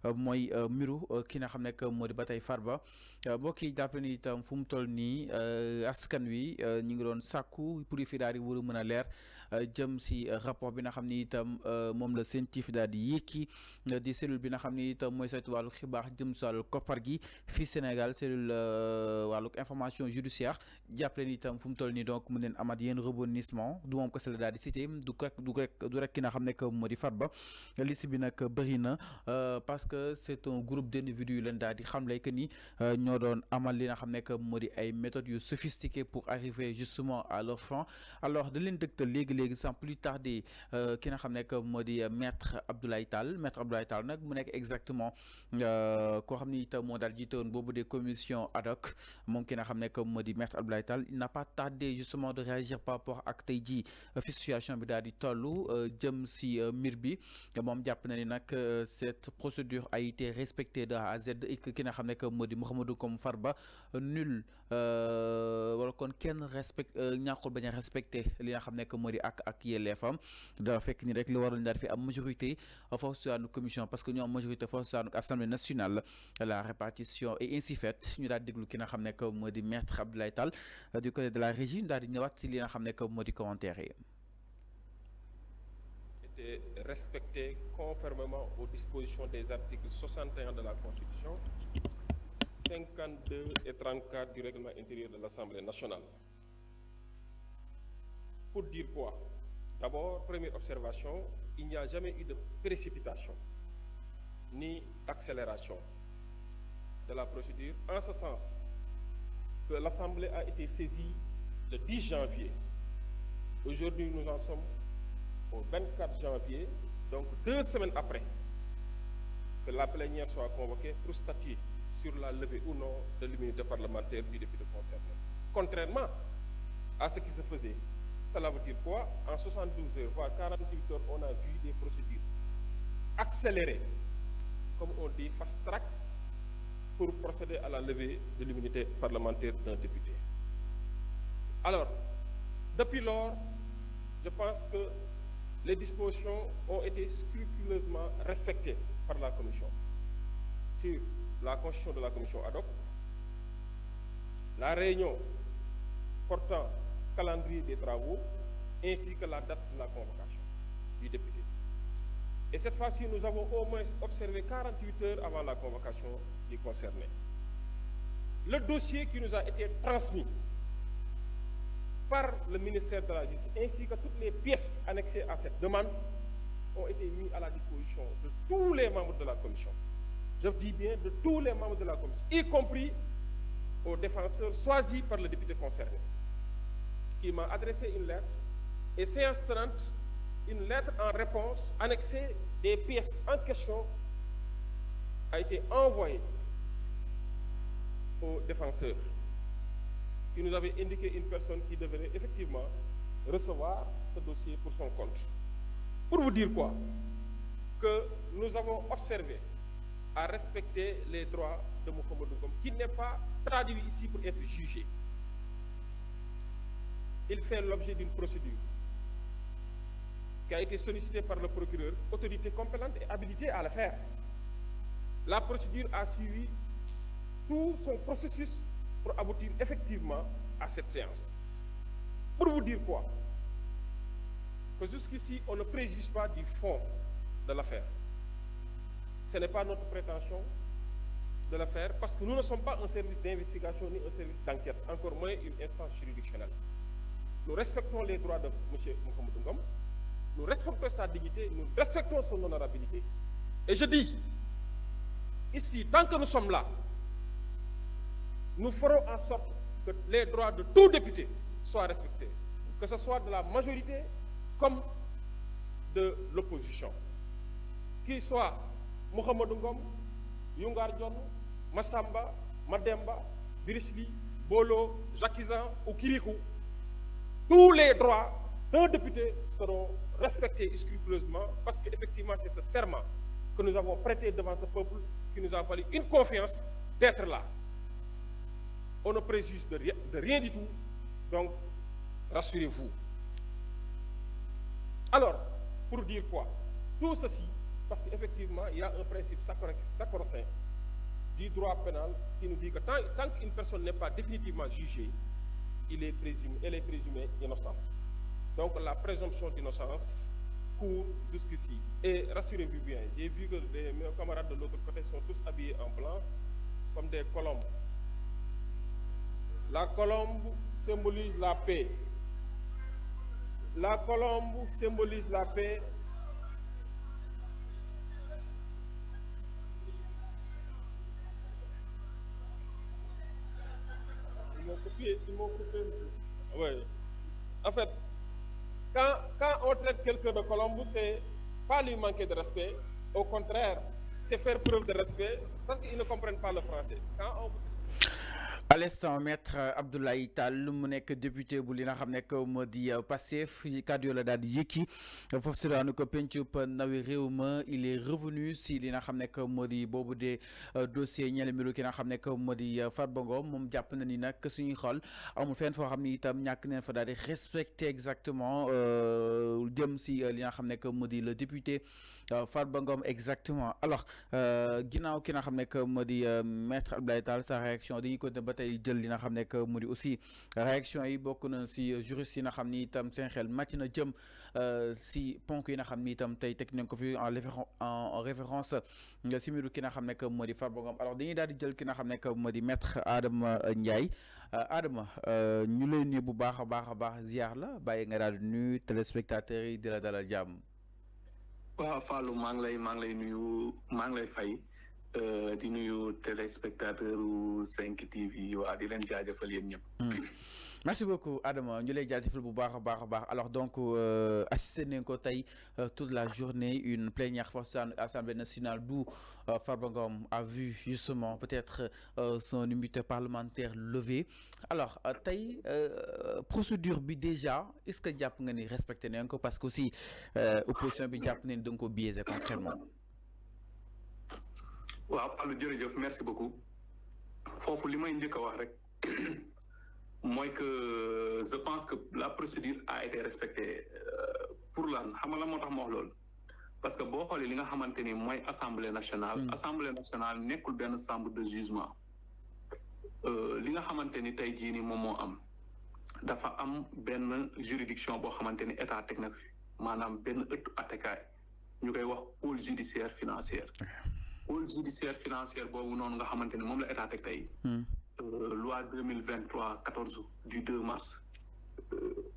mooy mbiru ki nga xam ne moo di ba tey Farba mbokk yi jàpp ni itam fu mu toll nii askan wi ñu ngi doon sàkku pour fi daal di war a mën a leer jëm si rapport bi nga xam ni itam moom la CENTIF daal di yékki di cellule bi nga xam ni itam mooy saytu wàllu xibaar jëm si wàllu koppar gi fii Sénégal cellule wàllu information judiciaire jàppale ni itam fu mu toll nii donc mu neen amat yenn rebondissement du moom ko la daal di cité du rek ki nga xam ne moo di Farba liste bi nag bëri na parce que c'est un groupe d'individus yu leen daal di xamle que ni ñoo doon amal li nga xam ne moo di ay méthodes yu sophistiquées pour arriver justement à leur fin alors da leen dëgtal léegi sans plus tarder ki nga xam ne moo di maître Abdoulaye Tall nag mu nekk exactement koo xam ni itam moo daal jiite woon boobu des commissions ad hoc moom ki nga xam ne moo di maître Abdoulaye Tall il n'a pas tardé justement de réagir par rapport ak tey jii fi situation bi daal di toll jëm si mbir bi moom jàpp na ni nag cette procédure a été respectée de A à Z et que ki nga xam ne moo di Mouhamadou comme Farba nul wala kon kenn ñàkkul bañ a respecté li nga xam ne moo di ak yelleefam dafa fekk ni rek lu waroon daal fi am majorité foofu si wàllu commission parce que ñoo am majorité foofu si wàllu assemblée nationale la répartition est ainsi faite ñu daal déglu ki nga xam ne moo di maître Abdoulaye Tall du côté de la régie daal di ñëwaat si li nga xam ne moo di commentaire yi. Était respecté conformément aux dispositions des articles 61 de la Constitution, 52 et 34 du règlement intérieur de l'Assemblée nationale. Pour dire quoi? D'abord, première observation, il n'y a jamais eu de précipitation ni d'accélération de la procédure, en ce sens que l'Assemblée a été saisie le 10 janvier. Aujourd'hui, nous en sommes au 24 janvier, donc 2 semaines après que la plénière soit convoquée pour statuer sur la levée ou non de l'immunité parlementaire du député concerné. Contrairement à ce qui se faisait, cela veut dire quoi? En 72 heures, voire 48 heures, on a vu des procédures accélérées, comme on dit, fast track, pour procéder à la levée de l'immunité parlementaire d'un député. Alors, depuis lors, je pense que les dispositions ont été scrupuleusement respectées par la Commission sur la constitution de la Commission ad hoc, la réunion portant calendrier des travaux, ainsi que la date de la convocation du député. Et cette fois-ci, nous avons au moins observé 48 heures avant la convocation du concerné. Le dossier qui nous a été transmis par le ministère de la Justice, ainsi que toutes les pièces annexées à cette demande, ont été mis à la disposition de tous les membres de la commission. Je dis bien de tous les membres de la commission, y compris aux défenseurs choisis par le député concerné, qui m'a adressé une lettre, et séance 30, une lettre en réponse annexée des pièces en question a été envoyée aux défenseurs, qui nous avait indiqué une personne qui devrait effectivement recevoir ce dossier pour son compte. Pour vous dire quoi? Que nous avons observé à respecter les droits de Mouhamadou Ngom, qui n'est pas traduit ici pour être jugé. Il fait l'objet d'une procédure qui a été sollicitée par le procureur, autorité compétente et habilitée à le faire. La procédure a suivi tout son processus pour aboutir effectivement à cette séance. Pour vous dire quoi? Que jusqu'ici, on ne préjuge pas du fond de l'affaire. Ce n'est pas notre prétention de le faire parce que nous ne sommes pas un service d'investigation ni un service d'enquête, encore moins une instance juridictionnelle. Nous respectons les droits de M. Mouhamadou Ngom, nous respectons sa dignité, nous respectons son honorabilité. Et je dis, ici, tant que nous sommes là, nous ferons en sorte que les droits de tout député soient respectés, que ce soit de la majorité comme de l'opposition. Qu'il soit Mouhamadou Ngom, Yungar Dione, Massamba, Mademba, Birisli, Bolo, Jacquizan ou Kirikou, tous les droits d'un député seront respectés scrupuleusement parce qu'effectivement c'est ce serment que nous avons prêté devant ce peuple qui nous a valu une confiance d'être là. On ne préjuge de rien du tout, donc rassurez-vous. Alors, pour dire quoi? Tout ceci, parce qu'effectivement, il y a un principe droit pénal qui nous dit que tant qu'une personne n'est pas définitivement jugée, elle est présumée innocente. Donc la présomption d'innocence court jusqu'ici. Et rassurez-vous bien, j'ai vu que mes camarades de l'autre côté sont tous habillés en blanc, comme des colombes. La colombe symbolise la paix. La colombe symbolise la paix. Ils m'ont coupé. Oui. En fait, quand on traite quelqu'un de colombe, c'est pas lui manquer de respect. Au contraire, c'est faire preuve de respect parce qu'ils ne comprennent pas le français. À l'instant maître Abdoulaye Tall mu nekk député bu li nga xam nekk moo di Pastef kàddu yoo la daal di yëkki foofu si daanu ko pencub ndawi réew ma il est revenu si li nga xam nekk moo di boobu de dossier ñeele mbiru ki nga xam nekk moo di Farba Ngom moom jàpp na ni nag suñuy xool amul fenn foo xam ni itam ñàkk neen fa daal di respecter exactement jëm si li nga xam nekk moo di le député Farba Ngom exactement. Alors ginnaaw ki nga xam nekk moo di maître Abdoulaye Tall sa réaction dañuy ko ba tey jël li nga xam nekk mu di aussi réaction yi bokk na si juriste yi nga xam ni itam seen xel màcc na jëm si ponk yi nga xam ni itam tey teg nañ ko fi en référence si mbiru ki nga xam nekk moo di Farba Ngom. Alors dañuy daal di jël ki nga xam nekk moo di maître Adama Ndiaye. Adama ñu lay nuyu bu baax a baax ziar la bàyyi nga daal di nuyu téléspectateurs yi di la dalal jàmm. waaw Fallou maa ngi lay nuyu maa ngi lay fay di nuyu téléspectateur u 5 TV waa di leen jaajëfal yéen ñëpp. Merci beaucoup Adama ñu lay jaajëfal bu baax a baax. Alors donc assisté nañ ko tey toute la journée une plénière force Assemblée nationale d'où Farba Ngom a vu justement peut-être son immunité parlementaire levée. Alors tey procédure bi déjà est-ce que jàpp nga ni respecté nañ ko parce que aussi opposition bi jàpp nañ da nga ko biaisé concrètement. waaw Fallou jërëjëf merci beaucoup foofu li may njëkk a wax rek mooy que je pense que la procédure a été respectée pour lan xam nga la moo tax ma wax loolu parce que boo xoolee li nga xamante ni mooy assemblée nationale. assemblée nationale nekkul benn chambre de jugement li nga xamante ni tey jii nii moom moo am dafa am benn juridiction boo xamante ni état teg na fi maanaam benn ëttu attekaay ñu koy wax pôle judiciaire financier. pôle judiciaire financière boobu noonu nga xamante ni moom la état teg tey. loi 2023-14 du 2 mars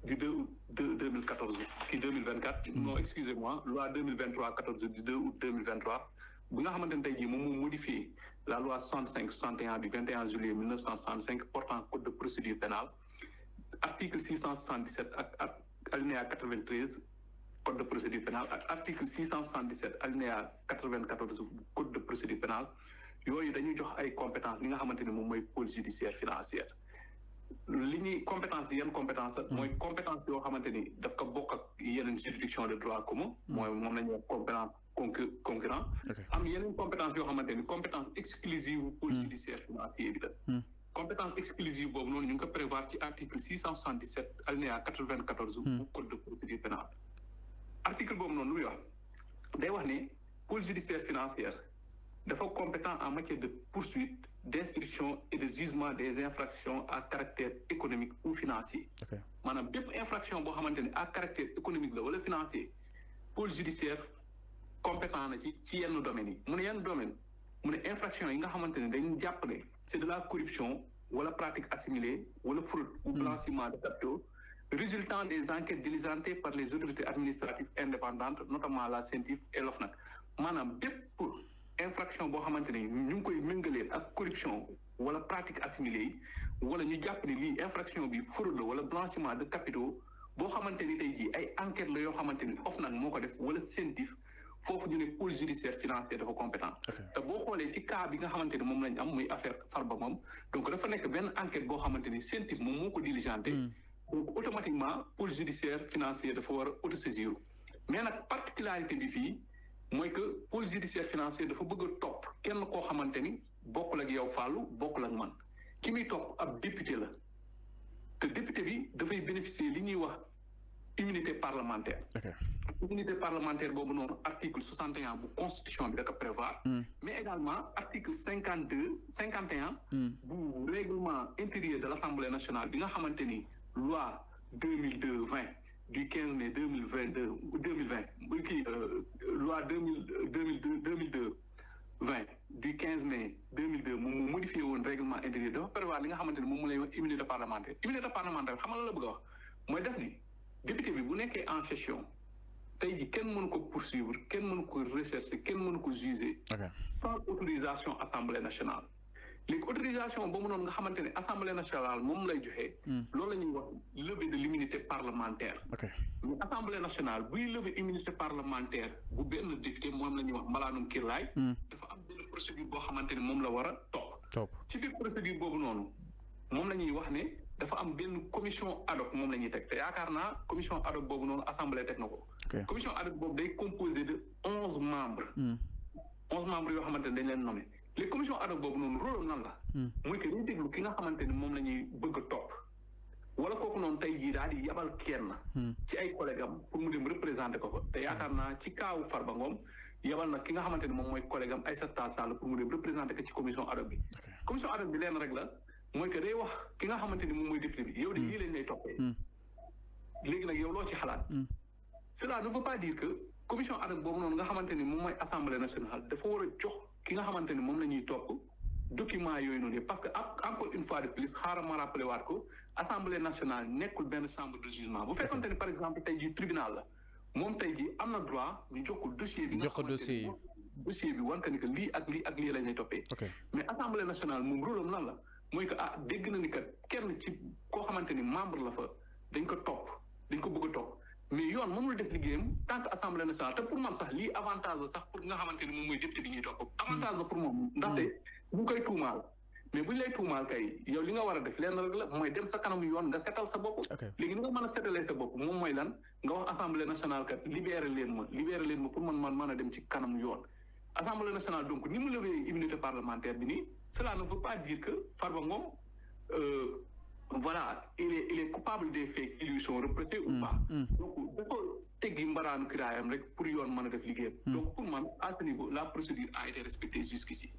du 2 août 2014 qui 2024 non excusez-moi loi 2023-14 du 2 août 2023 bi nga xamante ne tey jii moom moo modifié la loi 65-61 du 21 juillet 1965 portant code de procédure pénale article 677 ak alinéa 93 code de procédure pénale ak article 677 alinéa 94 code de procédure pénale yooyu dañuy jox ay compétences li nga xamante ni moom mooy pôle judiciaire financière li ñuy compétence yi yenn compétence la mooy compétence yoo xamante ni daf ko bokk ak yeneen juridiction de droit commun mooy moom la ñuy wax compétence concurrent am yeneen compétence yoo xamante ni compétence exclusive pôle judiciaire financier bi la compétence exclusive boobu noonu ñu ngi ko prévoir ci article 677 alinéa 94 bu code de procédure pénale article boobu noonu lu muy wax day wax ni pôle judiciaire financière dafa compétent en matière de poursuite, d'instruction et de jugement des infractions à caractère économique ou financier. Maanaam bépp infraction boo xamante ne à caractère économique la wala financier pôle judiciaire compétent na ci yenn domaines yi mu ne yenn domaine mu ne infraction yi nga xamante ne dañu jàpp ne c'est de la corruption wala pratique assimilée wala fraude ou blanchiment de capitaux résultant des enquêtes diligentées par les autorités administratives indépendantes notamment la CENTIF et l'OFNAC maanaam bépp infraction boo xamante ni ñu ngi koy méngalee ak corruption wala pratique assimilée yi wala ñu jàpp ni lii infraction bi fraude la wala blanchiment de capitaux boo xamante ni tey jii ay enquête la yoo xamante ni OFNAC moo ko def wala CENTIF foofu ñu ne pôle judiciaire financier dafa compétent te boo xoolee ci cas bi nga xamante ni moom lañ am muy affaire Farba Ngom donc dafa nekk benn enquête boo xamante ni CENTIF moom moo ko diligenté donc automatiquement pôle judiciaire financier dafa war a autosaisir mais nag particularité bi fii mooy que pôle judiciaire financier dafa bëgg a topp kenn koo xamante ni bokkul ak yow Fallou bokkul ak man ki muy topp ab député la te député bi dafay bénéficier li ñuy wax immunité parlementaire. Immunité parlementaire boobu noonu article 61 bu constitution bi da ko prévoir. mais également article 51 bu règlement intérieur de l'Assemblée nationale bi nga xamante ni loi 2020 du 15 mai 2020 loi 2020 du 15 mai 2002 moom mu modifié woon règlement intérieur dafa prévoir li nga xamante ni moom mu lay wax immunité parlementaire xam nga la bëgg a wax mooy def ni député bi bu nekkee en session tey ji kenn mënu ko poursuivre kenn mënu ko rechercher kenn mënu ko juger sans autorisation assemblée nationale léegi autorisation boobu noonu nga xamante ne assemblée nationale moom lay joxe. loolu la ñuy wax levée de l'immunité parlementaire. mais assemblée nationale buy lever immunité parlementaire bu benn député moom la ñuy wax malaanum kirlaay. dafa am benn procédure boo xamante ne moom la war a topp. ci biir procédure boobu noonu moom la ñuy wax ne dafa am benn commission ad hoc moom la ñuy teg te yaakaar naa commission ad hoc boobu noonu assemblée teg na ko. commission ad hoc boobu day composé de 11 membres. 11 membres yoo xamante ne dañ leen nommé. les commissions ad hoc boobu noonu rôle nan la. muy que dañuy déglu ki nga xamante ni moom la ñuy bëgg a topp. wala kooku noonu tey jii daal di yabal kenn. ci ay collègues am pour mu dem représenter ko fa te yaakaar naa ci kaawu Farba Ngom yabal na ki nga xamante ni moom mooy collègue am Aïssata Tall Sall pour mu dem représenter ko ci commission ad hoc bi. commission ad hoc bi leen rek la mooy que day wax ki nga xamante ni moom mooy député bi yow de yii lañ lay toppee. léegi nag yow loo ci xalaat. cela ne veut pas dire que commission ad hoc boobu noonu nga xamante ni moom mooy assemblée nationale dafa war a jox. ki nga xamante ni moom la ñuy topp document yooyu noonu yëpp parce que encore une fois de plus xaaral ma rappelé waat ko assemblée nationale nekkul benn chambre de jugement bu fekkonte ni par exemple tey jii tribunal la moom tey jii am na droit ñu jox ko dossier bi. jox ko dossier bi wan que ni que lii ak lii la ñuy toppee. mais assemblée nationale moom rôle am lan la mooy que dégg na ni que kenn ci koo xamante ni membre la fa dañ ko bëgg a topp. mais yoon mënul def liggéeyam tant que assemblée nationale te pour man sax lii avantage la sax pour nga xamante ni moom mooy député bi ñuy topp avantage la pour moom ndaxte bu koy tuumaal mais buñ lay tuumaal kay yow li nga war a def lenn rek la mooy dem sa kanamu yoon nga setal sa bopp léegi ni nga mën a setalee sa bopp moom mooy lan nga wax assemblée nationale kat libéré leen ma pour man mën a dem ci kanamu yoon assemblée nationale donc ni mu levee immunité parlementaire bi nii cela ne veut pas dire que Farba Ngom voilà il est coupable des faits qui lui sont reprochés ou pas donc dafa teggi mbaraanu kiraayam rek pour yoon mën a def liggéeyam donc pour man à ce niveau la procédure a été respectée jusqu'ici.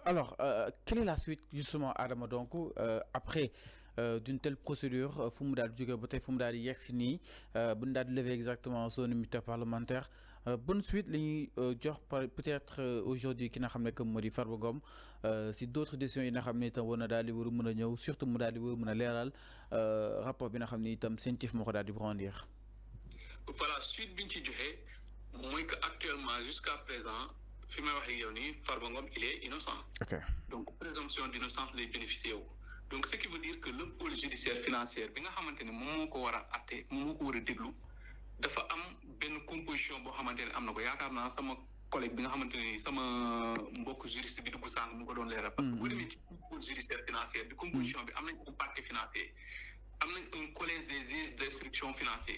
Alors quelle est la suite justement Adama donc après d'une telle procédure fu mu daal di jóge ba tey fu mu daal di yegg si nii bu ñu daal di lever exactement son immunité parlementaire bonne suite la ñuy jox peut-être aujourd'hui ki nga xam ne que moo di Farba Ngom si d'autres décisions yi nga xam ne itam war na daal di war a mën a ñëw surtout mu daal di war a mën a leeral rapport bi nga xam ne itam CENTIF moo ko daal di brandir. voilà suite bi ñu ci joxe mooy que actuellement jusqu'à présent fi may wax ak yow nii Farba Ngom il est innocent. donc présomption d'innocence lay bénéficier wu. donc ce qui veut dire que le pôle judiciaire financier bi nga xamante ne moom moo ko war a atte moom moo ko war a déglu dafa am benn composition boo xamante ne am na ko yaakaar naa sama collègue bi nga xamante ne sama mbokk juriste bi dugg sànq mu ko doon leeral. parce que bu demee ci pôle judiciaire financier bi composition bi am nañ un parquet financier am nañ un collège des juges d'instruction financier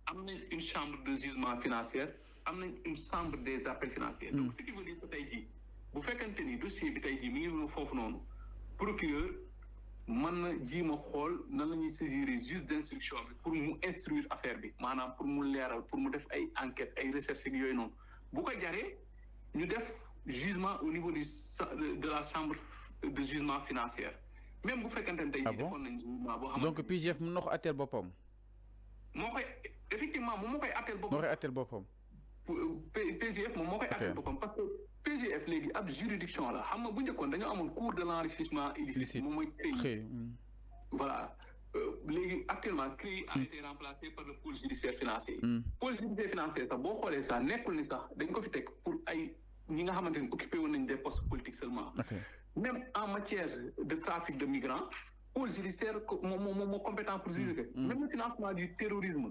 am nañ une chambre de jugement financière am nañ une chambre des appels financiers. donc ce qui veut dire que tey jii bu fekkente ni dossier bi tey jii mi ngi foofu noonu procureur mën na jiima xool nan la ñuy saisir juge d'instruction bi pour mu instruire affaire bi maanaam pour mu leeral pour mu def ay enquête ay recherche yooyu noonu bu ko jaree ñu def jugement au niveau de la chambre de jugement financière même bu fekkente ne tey jii defoon nañ jugement boo xam donc PJF mën na ko atteel boppam. moo koy effectivement moom moo koy atteel boppam. moo koy atteel boppam. PJF moom moo koy atteel boppam parce que PJF léegi ab juridiction la xam nga bu njëkkoon dañoo amoon cour de l'enrichissement illicite moom mooy CREI. voilà léegi actuellement CREI a été remplacé par le pôle judiciaire financier. pôle judiciaire financier sax boo xoolee sax nekkul ni sax dañ ko fi teg pour ay ñi nga xamante ni occupé woon nañ des postes politiques seulement. même en matière de trafic de migrants. pôle judiciaire moo compétent pour juger. même le financement du terrorisme.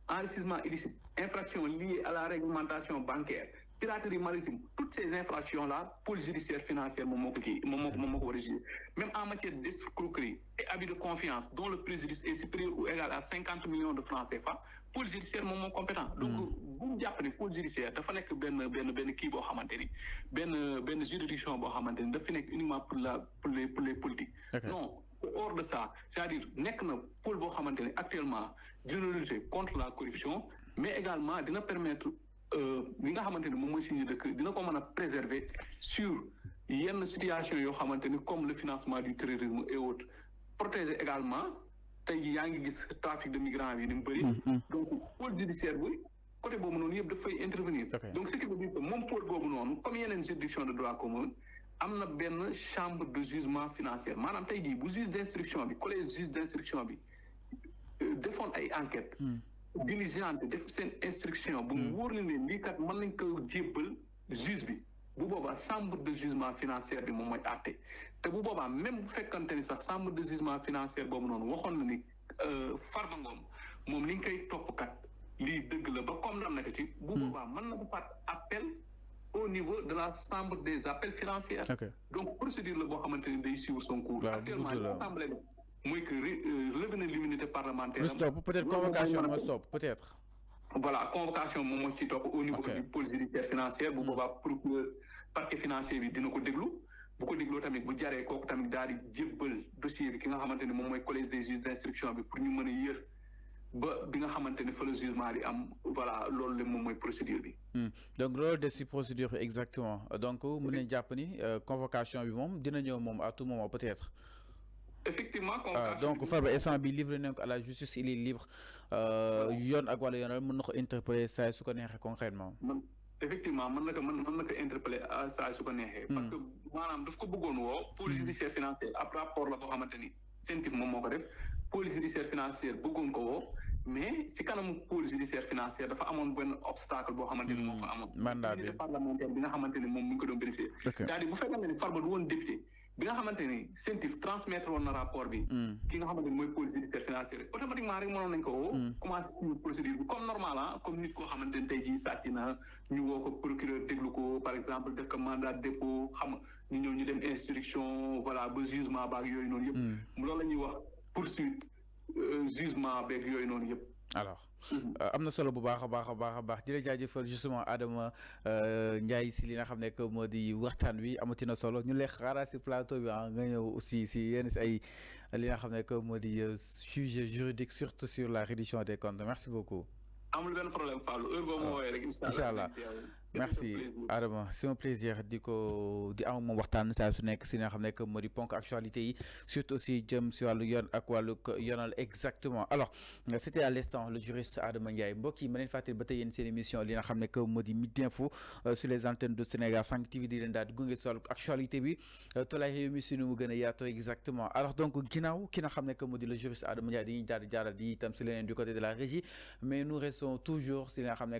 Enrichissement illicite infractions liées à la réglementation bancaire piraterie maritime toutes ces infractions là pôle judiciaire financier moom moo ko war a juger même en matière d'escroquerie et abus de confiance dont le préjudice est supérieur ou égal à 50 millions de francs CFA pôle judiciaire moom moo compétent. donc bu ñu jàpp ne pôle judiciaire dafa nekk benn kii boo xamante ni benn juridiction boo xamante ni dafa nekk uniquement pour les politiques. non hors de ça c'est-à-dire nekk na pôle boo xamante ne actuellement dina lutter contre la corruption mais également dina permettre li nga xamante ne moom mooy suñu dëkk dina ko mën a préserver sur yenn situation yoo xamante ni comme le financement du terrorisme et autres protéger également tey jii yaa ngi gis trafic de migrants yi ni mu bëri donc pôle judiciaire bi côté boobu noonu yëpp daf fay intervenir donc ce qui veut dire que moom pôle boobu noonu comme yeneen juridiction de droit commun am na benn chambre de jugement financier maanaam tey jii bu juge d'instruction bi collège juge d'instruction bi defoon ay enquête diligente def seen instruction bu mu wóor na ne lii kat mën nañ ko jébbal juge bi bu boobaa chambre de jugement financier bi moom mooy àtte te bu boobaa même bu fekkante ni sax chambre de jugement financier boobu noonu waxoon na ni Farba Ngom moom li nga koy topp kat lii dëgg la ba comme nam naka ci bu boobaa mën na defaat appel au niveau de la chambre des appels financiers donc procédure la boo xamante ni day suivre son cours actuellement l'Assemblée mooy que lever na l'immunité parlementaire stop peut-être convocation moo stop peut-être voilà convocation moom moo ci topp au niveau du pôle judiciaire financier bu boobaa procureur parquet financier bi dina ko déglu bu ko dégloo tamit bu jaree kooku tamit daal di jébbal dossier bi ki nga xamante ni moom mooy collège des juges d'instruction bi pour ñu mën a yër ba bi nga xamante ni fa le jugement di am voilà loolu la moom mooy procédure bi donc loolu des ci procédure exactement donc mën nañ jàpp ni convocation bi moom dina ñëw moom à tout moment peut-être effectivement donc Farba instant bi livré nañ ko à la justice il est libre yoon ak wàllu yoon mën na ko interpeller saa su ko neexee concrètement effectivement mën na ko interpeller saa su ko neexee parce que maanaam daf ko bëggoon woo pôle judiciaire financier ab rapport la boo xamante ni CENTIF moom moo ko def pôle judiciaire financier bëggoon ko woo mais ci kanamu pôle judiciaire financier dafa amoon benn obstacle boo xamante ni moo fa amoon mandat bi parlementaire bi nga xamante ni moom mu ngi ko doon bénéficier c'est-à-dire bu fekkee ne Farba du woon député bi nga xamante ni CENTIF transmettre woon na rapport bi ki nga xamante ni mooy pôle judiciaire financier automatiquement rek mënoon nañ ko woo commencé ci procédure bi comme normal comme nit koo xamante ni tey jii sàcc na ñu woo ko procureur déglu ko par exemple def ko mandat de dépôt xam ñu ñëw ñu dem instruction voilà ba jugement baak yooyu noonu yëpp loolu la ñuy wax poursuite jugement beeg yooyu noonu yëpp alors am na solo bu baax a baax di la jaajëfal justement Adama Ndiaye si li nga xam ne que moo di waxtaan wi amati na solo ñu lay xaaral si plateau bi nga ñëw aussi si yenn si ay li nga xam ne que moo di sujet juridique surtout sur la reddition des comptes merci beaucoup. amul benn problème Fallou heure boo ma woowee rek incha allah merci Adama c'est un plaisir di am moom waxtaan saa su nekk si nga xam ne que moo di ponk actualité yi surtout aussi jëm si wàllu yoon ak wàllu yoonal exactement alors c'était à l'instant le juriste Adama Ndiaye mbokk yi ma leen fàttali ba tey yéen seen émission li nga xam ne que moo di Midi Info sur les antennes de Sénégal 5 TV di leen daal di gunge si wàllu actualité bi tolay réew mi si nu mu gën a yaatoo exactement alors donc ginnaaw ki nga xam ne que moo di le juriste Adama Ndiaye dañuy daal di jaaral di itam si leneen du côté de la régie mais nous restons toujours si li nga xam ne